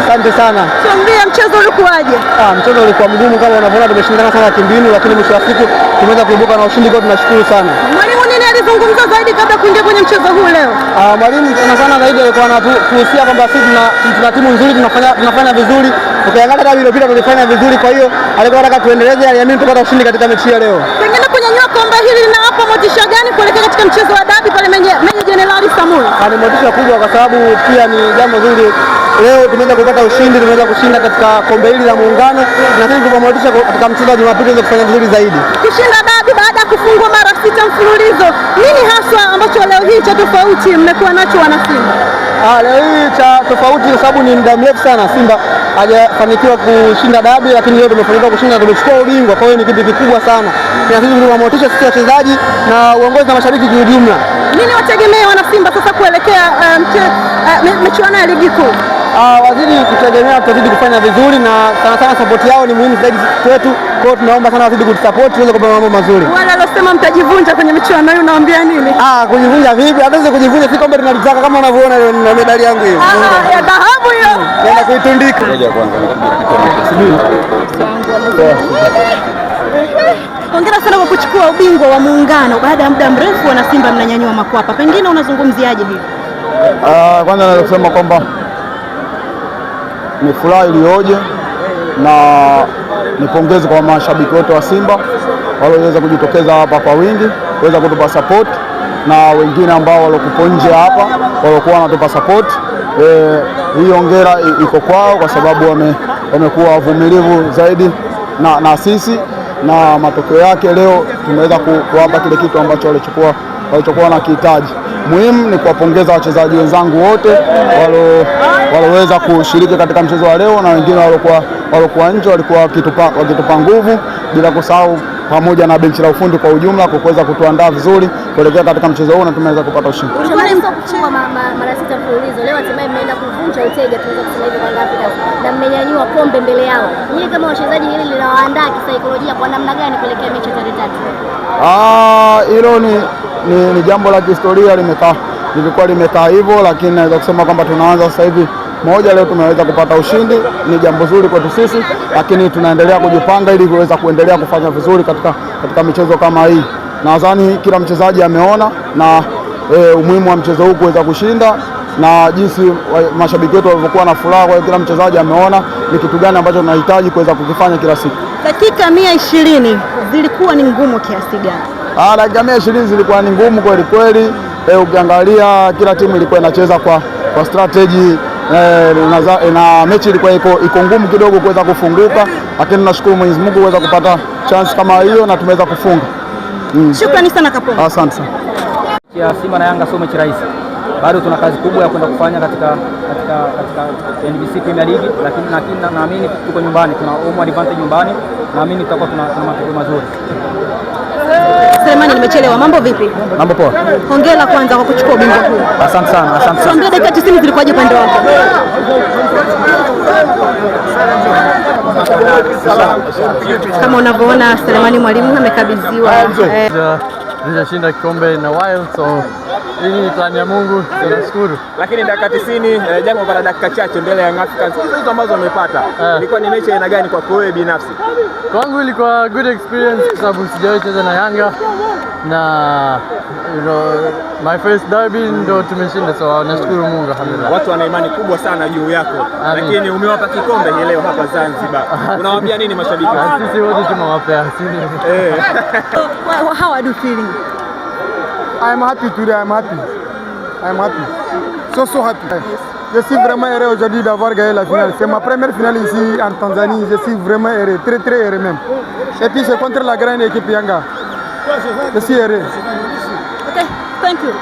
Asante sana. Tuambie mchezo ulikuwaje? Mchezo ulikuwa mgumu kama unavyoona, tumeshindana sana kimbinu, lakini mwisho wa siku tumeweza kuibuka na ushindi, kwa tunashukuru sana. Mwalimu nini alizungumza zaidi kabla kuingia kwenye mchezo huu leo? Mwalimu sana zaidi alikuwa anatuhusia kwamba sisi tuna timu nzuri, tunafanya vizuri. Ukiangalia kama iliyopita tulifanya vizuri, kwa hiyo alikuwa anataka tuendeleze, aliamini tupata ushindi katika mechi ya leo. Pengine kunyanyua kombe hili linawapa motisha gani kuelekea katika mchezo wa dabi pale Meja Jenerali Samuel? Ni motisha kubwa kwa sababu pia ni jambo zuri. Leo tumeweza kupata ushindi, tumeweza kushinda katika kombe hili la Muungano, na sisi tunamotisha katika mchezo wa Jumapili tuweze kufanya vizuri zaidi. Kushinda dabi baada ya kufungwa mara 6 mfululizo, nini haswa ambacho leo hii cha tofauti mmekuwa nacho wana Simba? Leo hii cha tofauti kwa sababu ni muda mrefu sana Simba hajafanikiwa kushinda dabi, lakini leo tumefanikiwa kushinda, tumechukua ubingwa. Kwa hiyo ni kitu kikubwa sana, na sisi tunamotisha sisi wachezaji na uongozi na mashabiki kwa ujumla. Nini wategemea wana Simba sasa kuelekea michuano ya ligi kuu? Wazidi kutegemea, tutazidi kufanya vizuri, na sana support yao ni muhimu zaidi kwetu. Kwa hiyo tunaomba sana wazidi kutusupport tuweze kupata mambo mazuri. Wale walosema mtajivunja kwenye michuano hii unawaambia nini? Kujivunja vipi? Hatuwezi kujivunja, si kombe tunalitaka kama unavyoona na medali yangu hiyo. Ya dhahabu hiyo. Naenda kuitundika. Hongera sana kwa kuchukua ubingwa wa Muungano baada ya muda mrefu. Wana Simba mnanyanyua makwapa, pengine unazungumziaje hivi? Kwanza naweza kusema kwamba ni furaha iliyoje na nipongeze kwa mashabiki wote wa Simba walioweza kujitokeza hapa kwa wingi kuweza kutupa support, na wengine ambao walikuwa nje hapa walikuwa wanatupa support. Hii hongera iko kwao kwa sababu wamekuwa wavumilivu zaidi na sisi, na matokeo yake leo tumeweza kuwapa kile kitu ambacho walichokuwa na kihitaji. Muhimu ni kuwapongeza wachezaji wenzangu wote walioweza kushiriki katika mchezo wa leo, na wengine walikuwa nje walikuwa wakitupa nguvu, bila kusahau pamoja na benchi la ufundi kwa ujumla kwa kuweza kutuandaa vizuri kuelekea katika mchezo huu, na tumeweza kupata ushindi. Kuchukua mara 6 mfululizo, leo hatimaye mmeenda kuvunja utega, tunaweza kusema hivyo kwa Afrika, na mmenyanyua kombe mbele yao. Nyinyi kama wachezaji, hili linawaandaa kisaikolojia kwa namna gani kuelekea mechi ya tarehe 3? Hilo ni jambo la kihistoria, lilikuwa limekaa hivyo, lakini naweza kusema kwamba tunaanza sasa hivi moja. Leo tumeweza kupata ushindi, ni jambo zuri kwetu sisi, lakini tunaendelea kujipanga ili kuweza kuendelea kufanya vizuri katika michezo kama hii. Nadhani kila mchezaji ameona na umuhimu wa mchezo huu kuweza kushinda, na jinsi mashabiki wetu walivyokuwa na furaha. Kwa kila mchezaji ameona ni kitu gani ambacho tunahitaji kuweza kukifanya kila siku. Dakika 120 zilikuwa ni ngumu kiasi gani? Dakika 120 zilikuwa ni ngumu kweli kweli. Ukiangalia kila timu ilikuwa inacheza kwa strategy, na mechi ilikuwa iko ngumu kidogo kuweza kufunguka, lakini tunashukuru Mwenyezi Mungu kuweza kupata chance kama hiyo na tumeweza kufunga. Shukrani sana Kapombe. Asante sana. Ya Simba na Yanga sio mechi rahisi. Bado tuna kazi kubwa ya kwenda kufanya katika NBC Premier League, lakini naamini tuko nyumbani, tuna home advantage nyumbani, naamini tutakuwa tuna matokeo mazuri. Selemani, nimechelewa. Mambo vipi? Mambo poa. Hongera kwanza kwa kuchukua ubingwa huu. Asante sana, asante sana. Tuambie dakika 90 zilikuwaje upande wako? Kama unavyoona Selemani Mwalimu amekabidhiwa Nilishinda kikombe na Wild, so hii ni plani ya Mungu, tunashukuru. Lakini dakika 90 japo baada dakika chache mbele ya Africans, hizo ambazo wamepata, ilikuwa ni mechi aina gani kwa wewe binafsi? Kwangu ilikuwa good experience kwa sababu sijawahi cheza na Yanga, na my first derby ndo tumeshinda, so nashukuru Mungu alhamdulillah. Watu wana imani kubwa sana juu yako. Lakini umewapa kikombe hii leo hapa Zanzibar. Unawaambia nini mashabiki? Sisi wote tumewapea. How are you feeling? I am happy today. I am happy. So happy. Je suis vraiment heureux aujourd'hui d'avoir gagné la finale. C'est ma première finale ici en Tanzanie. Je suis vraiment heureux, très heureux même. Et puis c'est contre la grande équipe Yanga. Je suis heureux. Okay, thank you.